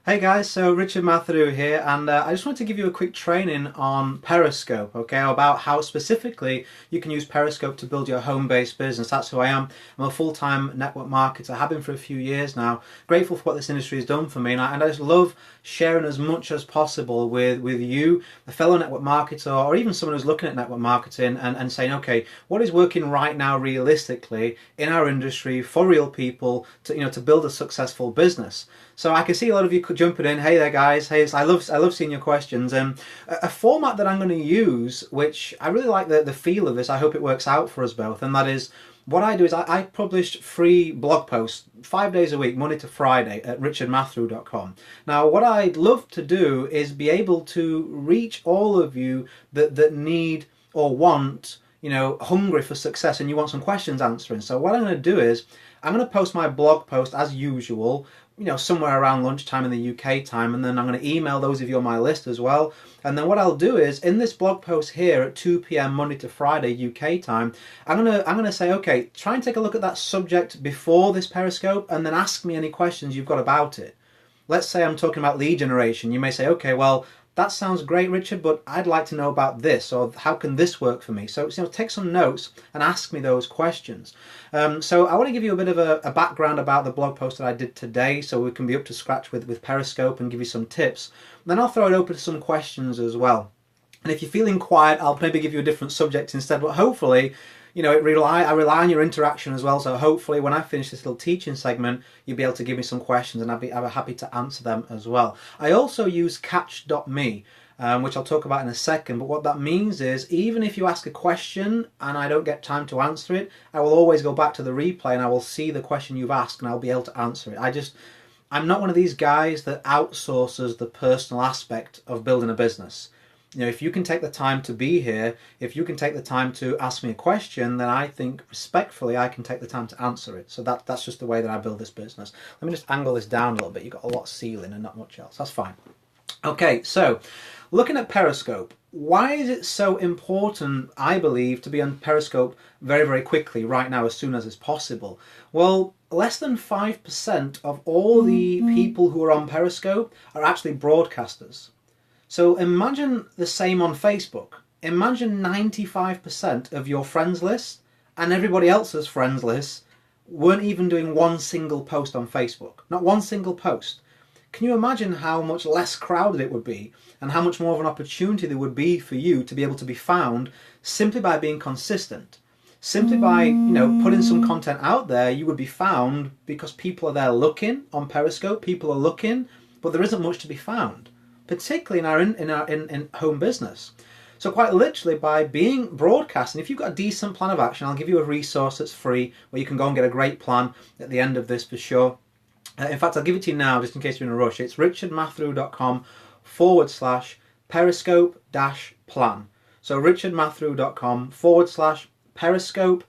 Hey guys, so Richard Mathew here, and I just wanted to give you a quick training on Periscope, okay, about how specifically you can use Periscope to build your home-based business. That's who I am. I'm a full-time network marketer. I have been for a few years now. Grateful for what this industry has done for me, and I just love sharing as much as possible with you, a fellow network marketer, or even someone who's looking at network marketing and saying, okay, what is working right now realistically in our industry for real people to build a successful business. So I can see a lot of you jumping in. Hey there, guys. Hey, I love seeing your questions. A format that I'm going to use, which I really like the feel of this. I hope it works out for us both. And that is, what I do is I publish free blog posts 5 days a week, Monday to Friday, at richardmathew.com. Now, what I'd love to do is be able to reach all of you that need or want, hungry for success, and you want some questions answering. So what I'm going to do is I'm going to post my blog post as usual, somewhere around lunchtime in the UK time, and then I'm going to email those of you on my list as well. And then what I'll do is, in this blog post here at 2 p.m. Monday to Friday UK time, I'm gonna say, okay, try and take a look at that subject before this Periscope, and then ask me any questions you've got about it. Let's say I'm talking about lead generation. You may say, okay, well, that sounds great, Richard, but I'd like to know about this, or how can this work for me? So take some notes and ask me those questions. So I want to give you a bit of a background about the blog post that I did today, so we can be up to scratch with Periscope and give you some tips. Then I'll throw it open to some questions as well. And if you're feeling quiet, I'll maybe give you a different subject instead, but hopefully, I rely on your interaction as well, so hopefully when I finish this little teaching segment, you'll be able to give me some questions, and I'll be happy to answer them as well. I also use catch.me, which I'll talk about in a second, but what that means is, even if you ask a question and I don't get time to answer it, I will always go back to the replay and I will see the question you've asked and I'll be able to answer it. I'm not one of these guys that outsources the personal aspect of building a business. If you can take the time to be here, if you can take the time to ask me a question, then I think respectfully I can take the time to answer it. So that's just the way that I build this business. Let me just angle this down a little bit. You've got a lot of ceiling and not much else. That's fine. Okay, so looking at Periscope, why is it so important, I believe, to be on Periscope very, very quickly right now, as soon as is possible? Well, less than 5% of all the people who are on Periscope are actually broadcasters. So imagine the same on Facebook. Imagine 95% of your friends list and everybody else's friends list weren't even doing one single post on Facebook. Not one single post. Can you imagine how much less crowded it would be, and how much more of an opportunity there would be for you to be able to be found simply by being consistent? Simply by putting some content out there, you would be found because people are there looking on Periscope. People are looking, but there isn't much to be found, particularly in home business. So quite literally, by being broadcasting, if you've got a decent plan of action, I'll give you a resource that's free where you can go and get a great plan at the end of this for sure. In fact, I'll give it to you now just in case you're in a rush. It's richardmathew.com/periscope-plan. So richardmathew.com/periscope,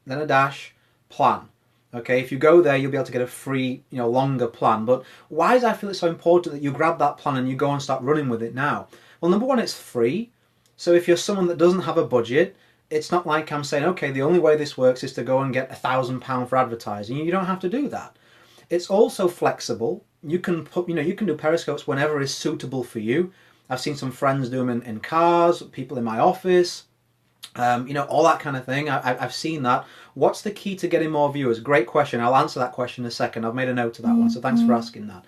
then a dash, plan. Okay, if you go there, you'll be able to get a free, longer plan. But why do I feel it's so important that you grab that plan and you go and start running with it now? Well, number one, it's free. So if you're someone that doesn't have a budget, it's not like I'm saying, okay, the only way this works is to go and get £1,000 for advertising. You don't have to do that. It's also flexible. You can you can do Periscopes whenever is suitable for you. I've seen some friends do them in cars, people in my office, all that kind of thing. I've seen that. What's the key to getting more viewers? Great question. I'll answer that question in a second. I've made a note of that one, so thanks for asking that.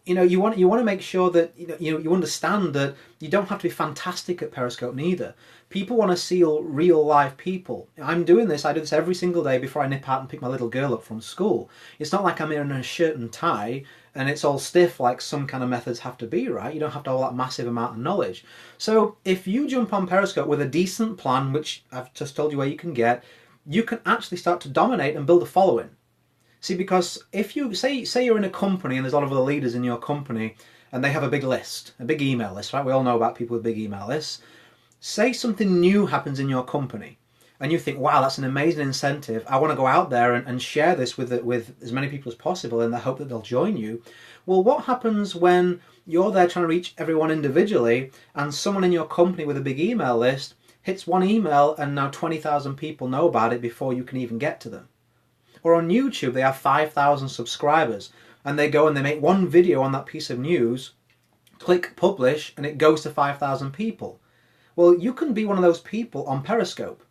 You want to make sure that you understand that you don't have to be fantastic at Periscope neither. People want to see real live people. I do this every single day before I nip out and pick my little girl up from school. It's not like I'm here in a shirt and tie and it's all stiff like some kind of methods have to be, right? You don't have to have all that massive amount of knowledge. So if you jump on Periscope with a decent plan, which I've just told you where you can get, you can actually start to dominate and build a following. See, because if you say you're in a company and there's a lot of other leaders in your company and they have a big list, a big email list, right? We all know about people with big email lists. Say something new happens in your company and you think, wow, that's an amazing incentive. I want to go out there and share this with as many people as possible in the hope that they'll join you. Well, what happens when you're there trying to reach everyone individually and someone in your company with a big email list hits one email and now 20,000 people know about it before you can even get to them? Or on YouTube, they have 5,000 subscribers and they go and they make one video on that piece of news, click publish, and it goes to 5,000 people. Well, you can be one of those people on Periscope.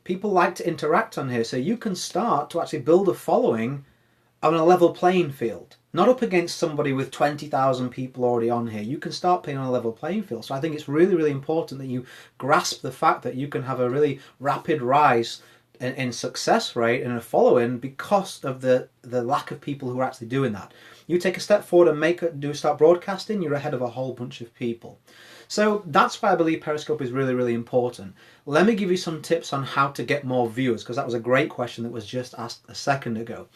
People like to interact on here, so you can start to actually build a following on a level playing field. Not up against somebody with 20,000 people already on here. You can start playing on a level playing field. So I think it's really, really important that you grasp the fact that you can have a really rapid rise in success rate and a following because of the lack of people who are actually doing that. You take a step forward and start broadcasting, you're ahead of a whole bunch of people. So that's why I believe Periscope is really, really important. Let me give you some tips on how to get more viewers, because that was a great question that was just asked a second ago.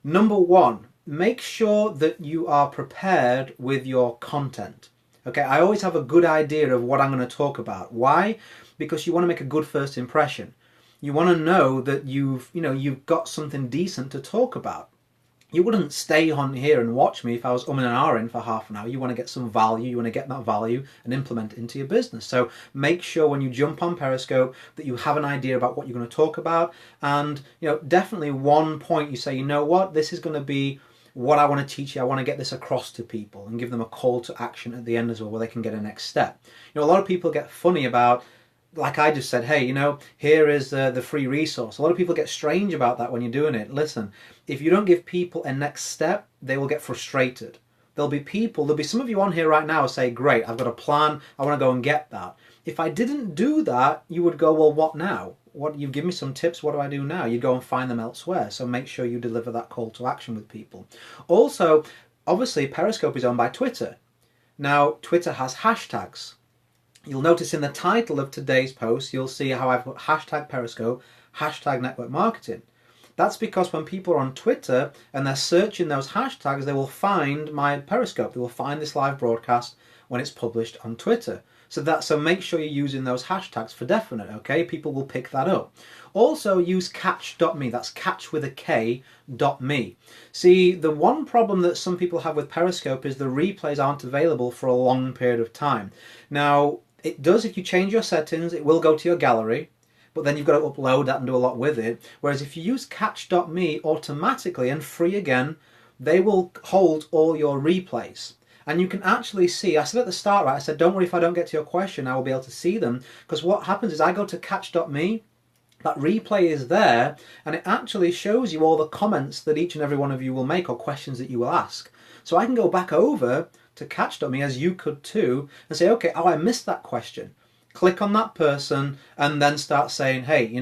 Number one, make sure that you are prepared with your content. Okay, I always have a good idea of what I'm going to talk about. Why? Because you want to make a good first impression. You want to know that you've got something decent to talk about. You wouldn't stay on here and watch me if I was and ahhing for half an hour. You want to get some value, you want to get that value and implement it into your business. So make sure when you jump on Periscope that you have an idea about what you're going to talk about, and definitely one point you say, you know what, this is going to be what I want to teach you. I want to get this across to people and give them a call to action at the end as well, where they can get a next step. A lot of people get funny about, like I just said, hey, here is the free resource. A lot of people get strange about that when you're doing it. Listen, if you don't give people a next step, they will get frustrated. There'll be some of you on here right now say, great, I've got a plan, I want to go and get that. If I didn't do that, you would go, well, what now? You've given me some tips, what do I do now? You'd go and find them elsewhere. So make sure you deliver that call to action with people. Also, obviously, Periscope is owned by Twitter. Now, Twitter has hashtags. You'll notice in the title of today's post, you'll see how I've put hashtag Periscope, hashtag network marketing. That's because when people are on Twitter and they're searching those hashtags, they will find my Periscope. They will find this live broadcast when it's published on Twitter. So make sure you're using those hashtags for definite, okay? People will pick that up. Also use catch.me, that's catch with a K.me. See, the one problem that some people have with Periscope is the replays aren't available for a long period of time. Now, it does, if you change your settings, it will go to your gallery, but then you've got to upload that and do a lot with it. Whereas if you use catch.me automatically and free again, they will hold all your replays. And you can actually see, I said at the start, right, I said, don't worry if I don't get to your question, I will be able to see them. Because what happens is I go to catch.me, that replay is there, and it actually shows you all the comments that each and every one of you will make or questions that you will ask. So I can go back over to catch.me, as you could too, and say, okay, I missed that question. Click on that person and then start saying, hey,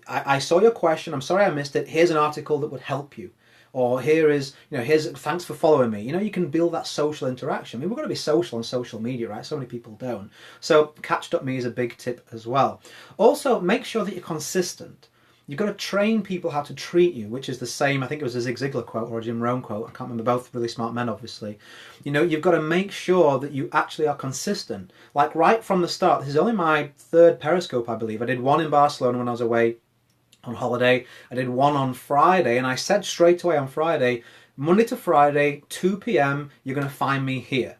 I saw your question, I'm sorry I missed it, here's an article that would help you. Or here's thanks for following me. You can build that social interaction. I mean, we're going to be social on social media, right? So many people don't. So catch.me is a big tip as well. Also, make sure that you're consistent. You've got to train people how to treat you, which is the same, I think it was a Zig Ziglar quote or a Jim Rohn quote. I can't remember, both really smart men, obviously. You've got to make sure that you actually are consistent. Like right from the start, this is only my third Periscope, I believe. I did one in Barcelona when I was away on holiday. I did one on Friday, and I said straight away on Friday, Monday to Friday, 2 p.m, you're going to find me here.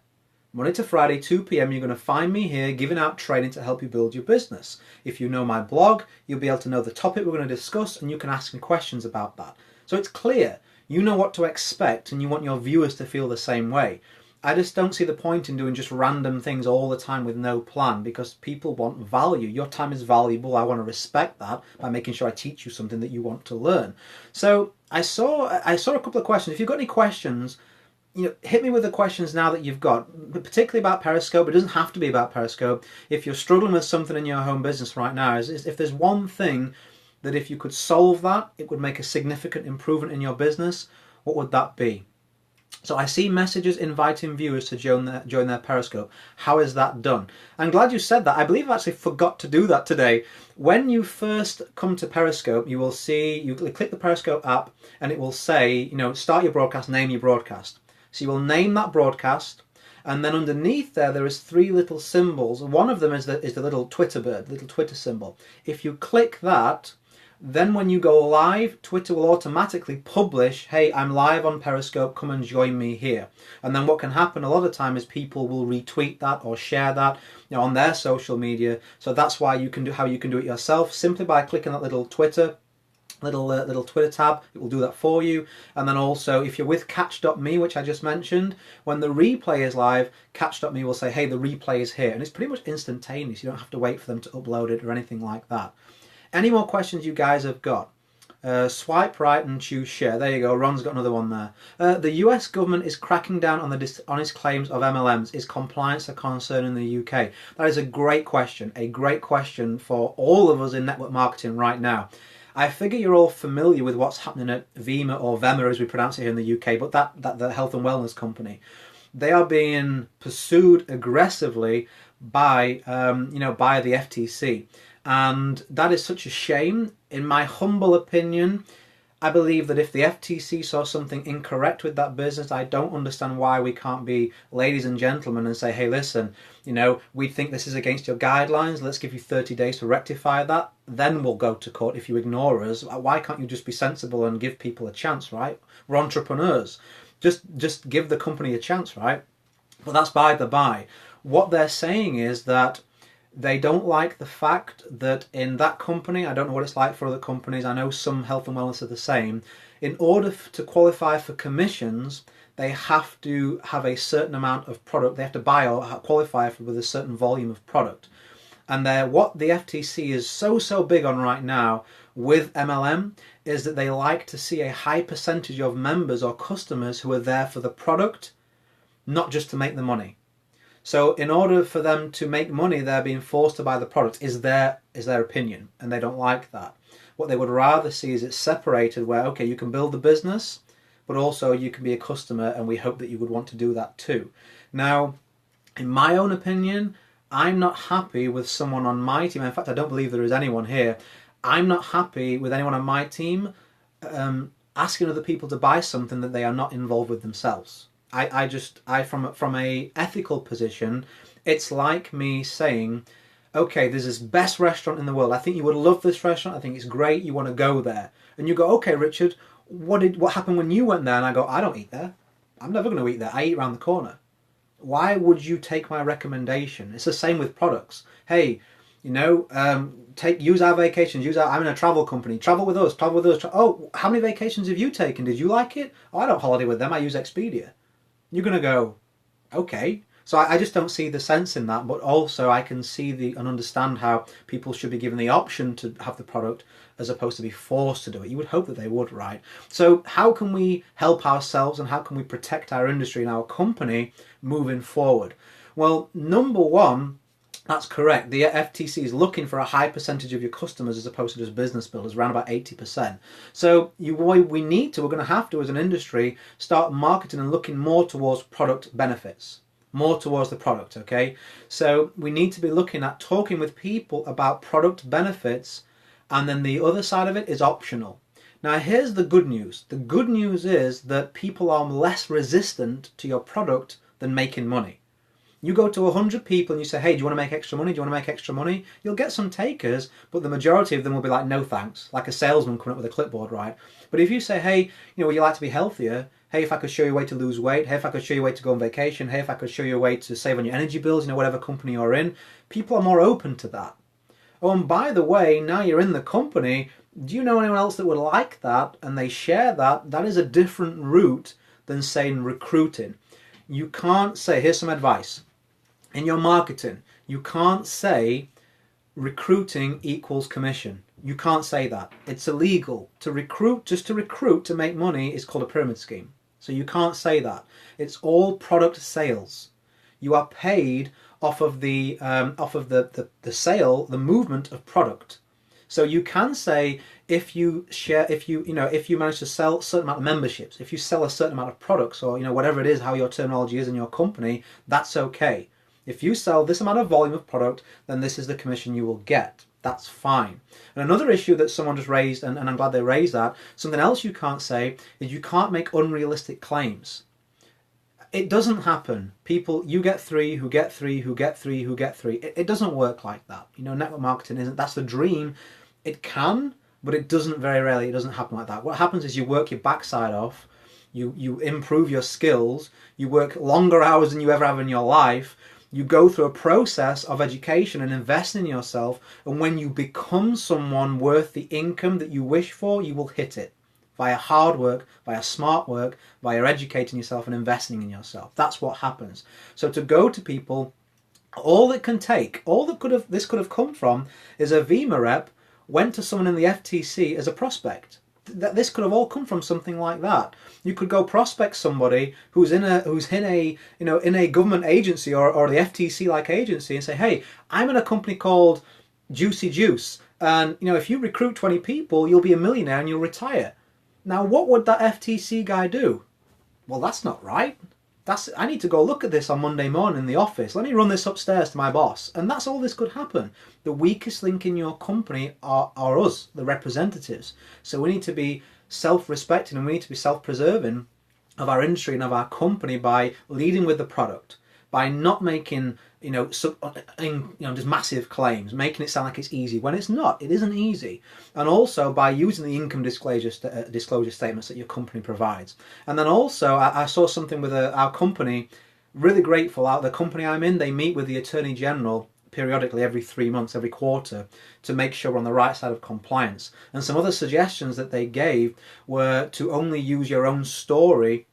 Monday to Friday, 2 p.m, you're going to find me here giving out training to help you build your business. If you know my blog, you'll be able to know the topic we're going to discuss, and you can ask me questions about that. So it's clear. You know what to expect, and you want your viewers to feel the same way. I just don't see the point in doing just random things all the time with no plan, because people want value. Your time is valuable. I want to respect that by making sure I teach you something that you want to learn. So I saw a couple of questions. If you've got any questions, hit me with the questions now that you've got, particularly about Periscope. It doesn't have to be about Periscope. If you're struggling with something in your home business right now, is if there's one thing that if you could solve that, it would make a significant improvement in your business, what would that be? So I see messages inviting viewers to join their Periscope. How is that done? I'm glad you said that. I believe I actually forgot to do that today. When you first come to Periscope, you will see, you click the Periscope app and it will say, start your broadcast, name your broadcast. So you will name that broadcast, and then underneath there is three little symbols. One of them is the little Twitter bird, the little Twitter symbol. If you click that, then when you go live, Twitter will automatically publish, hey, I'm live on Periscope, come and join me here. And then what can happen a lot of time is people will retweet that or share that on their social media. So that's why you can do it yourself, simply by clicking that little Twitter little Twitter tab. It will do that for you. And then also, if you're with catch.me, which I just mentioned, when the replay is live, catch.me will say, hey, the replay is here. And it's pretty much instantaneous. You don't have to wait for them to upload it or anything like that. Any more questions you guys have got? Swipe right and choose share. There you go. Ron's got another one there. The US government is cracking down on the dishonest claims of MLMs. Is compliance a concern in the UK? That is a great question for all of us in network marketing right now. I figure you're all familiar with what's happening at Vema, or Vema as we pronounce it here in the UK, but that the health and wellness company. They are being pursued aggressively by by the FTC. And that is such a shame. In my humble opinion, I believe that if the FTC saw something incorrect with that business, I don't understand why we can't be ladies and gentlemen and say, hey, listen, we think this is against your guidelines. Let's give you 30 days to rectify that. Then we'll go to court if you ignore us. Why can't you just be sensible and give people a chance, right? We're entrepreneurs. Just give the company a chance, right? But that's by the by. What they're saying is that they don't like the fact that in that company, I don't know what it's like for other companies, I know some health and wellness are the same, in order to qualify for commissions, they have to have a certain amount of product, they have to buy or qualify with a certain volume of product. And what the FTC is so big on right now with MLM is that they like to see a high percentage of members or customers who are there for the product, not just to make the money. So in order for them to make money, they're being forced to buy the product, is their opinion, and they don't like that. What they would rather see is it separated where, okay, you can build the business, but also you can be a customer, and we hope that you would want to do that too. Now, in my own opinion, I'm not happy with someone on my team. In fact, I don't believe there is anyone here. I'm not happy with anyone on my team asking other people to buy something that they are not involved with themselves. From a ethical position, it's like me saying, okay, there's this best restaurant in the world. I think you would love this restaurant. I think it's great. You want to go there. And you go, okay, Richard, what happened when you went there? And I go, I don't eat there. I'm never going to eat there. I eat around the corner. Why would you take my recommendation? It's the same with products. Hey, use our vacations. I'm in a travel company. Travel with us. Oh, how many vacations have you taken? Did you like it? Oh, I don't holiday with them. I use Expedia. You're going to go, okay. So I just don't see the sense in that, but also I can see and understand how people should be given the option to have the product as opposed to be forced to do it. You would hope that they would, right? So how can we help ourselves and how can we protect our industry and our company moving forward? Well, number one, that's correct. The FTC is looking for a high percentage of your customers as opposed to just business builders, around about 80%. So we're going to have to, as an industry, start marketing and looking more towards product benefits, more towards the product, okay? So we need to be looking at talking with people about product benefits, and then the other side of it is optional. Now, here's the good news. The good news is that people are less resistant to your product than making money. You go to 100 people and you say, hey, do you want to make extra money? Do you want to make extra money? You'll get some takers, but the majority of them will be like, no thanks, like a salesman coming up with a clipboard, right? But if you say, hey, would you like to be healthier? Hey, if I could show you a way to lose weight. Hey, if I could show you a way to go on vacation. Hey, if I could show you a way to save on your energy bills, whatever company you're in. People are more open to that. Oh, and by the way, now you're in the company, do you know anyone else that would like that and they share that? That is a different route than saying recruiting. You can't say, here's some advice. In your marketing, you can't say recruiting equals commission. You can't say that. It's illegal. To recruit, just to recruit to make money is called a pyramid scheme. So you can't say that. It's all product sales. You are paid off of the sale, the movement of product. So you can say if you manage to sell a certain amount of memberships, if you sell a certain amount of products, or whatever it is, how your terminology is in your company, that's okay. If you sell this amount of volume of product, then this is the commission you will get. That's fine. And another issue that someone just raised, and I'm glad they raised that, something else you can't say is you can't make unrealistic claims. It doesn't happen. You get three, who get three, who get three, who get three. It doesn't work like that. Network marketing isn't, that's the dream. It can, but it doesn't, very rarely, it doesn't happen like that. What happens is you work your backside off, you improve your skills, you work longer hours than you ever have in your life, You go through a process of education and investing in yourself, and when you become someone worth the income that you wish for, you will hit it via hard work, via smart work, via educating yourself and investing in yourself. That's what happens. So to go to people, all it can take, all that this could have come from is a VEMA rep went to someone in the FTC as a prospect. This could have all come from something like that. You could go prospect somebody who's in a government agency or the FTC like agency and say, hey, I'm in a company called Juicy Juice, and if you recruit 20 people, you'll be a millionaire and you'll retire. Now, what would that FTC guy do? Well, that's not right. I need to go look at this on Monday morning in the office. Let me run this upstairs to my boss. And that's all this could happen. The weakest link in your company are us, the representatives. So we need to be self-respecting and we need to be self-preserving of our industry and of our company by leading with the product, by not making just massive claims, making it sound like it's easy when it's not. It isn't easy. And also by using the income disclosure statements that your company provides. And then also I saw something with our company, really grateful. The company I'm in, they meet with the Attorney General periodically every 3 months, every quarter, to make sure we're on the right side of compliance. And some other suggestions that they gave were to only use your own story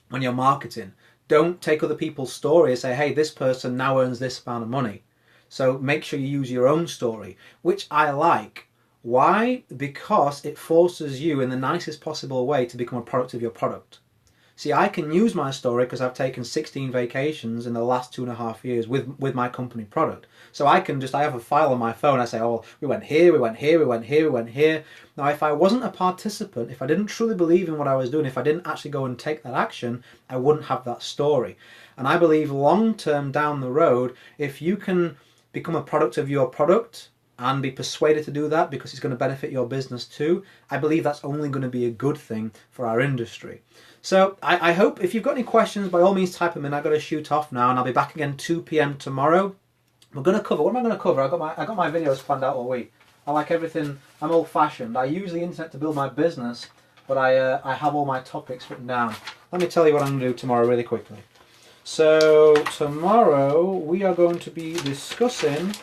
when you're marketing. Don't take other people's story and say, hey, this person now earns this amount of money. So make sure you use your own story, which I like. Why? Because it forces you in the nicest possible way to become a product of your product. See, I can use my story because I've taken 16 vacations in the last 2.5 years with my company product. So I have a file on my phone. I say, oh, we went here, we went here, we went here, we went here. Now, if I wasn't a participant, if I didn't truly believe in what I was doing, if I didn't actually go and take that action, I wouldn't have that story. And I believe long term down the road, if you can become a product of your product and be persuaded to do that because it's going to benefit your business too, I believe that's only going to be a good thing for our industry. So I hope, if you've got any questions, by all means type them in. I've got to shoot off now and I'll be back again 2 p.m. tomorrow. We're going to cover, what am I going to cover? I got my videos planned out all week. I like everything, I'm old fashioned. I use the internet to build my business, but I have all my topics written down. Let me tell you what I'm going to do tomorrow really quickly. So tomorrow we are going to be discussing,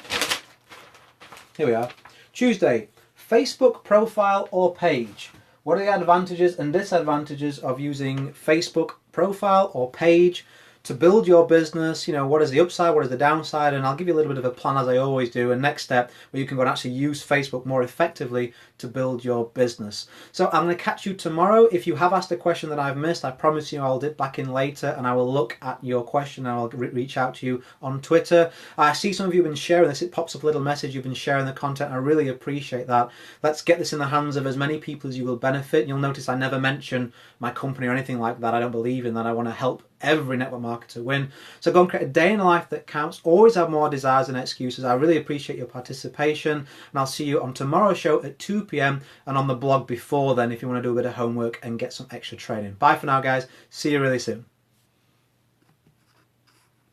here we are, Tuesday, Facebook profile or page. What are the advantages and disadvantages of using Facebook profile or page to build your business? What is the upside, what is the downside? And I'll give you a little bit of a plan, as I always do, and next step where you can go and actually use Facebook more effectively to build your business. So I'm going to catch you tomorrow. If you have asked a question that I've missed, I promise you I'll dip back in later and I will look at your question and I'll reach out to you on Twitter. I see some of you have been sharing this. It pops up a little message. You've been sharing the content. I really appreciate that. Let's get this in the hands of as many people as you will benefit. You'll notice I never mention my company or anything like that. I don't believe in that. I want to help every network marketer win. So go and create a day in the life that counts. Always have more desires than excuses. I really appreciate your participation, and I'll see you on tomorrow's show at 2 p.m. and on the blog before then if you want to do a bit of homework and get some extra training. Bye for now, guys. See you really soon.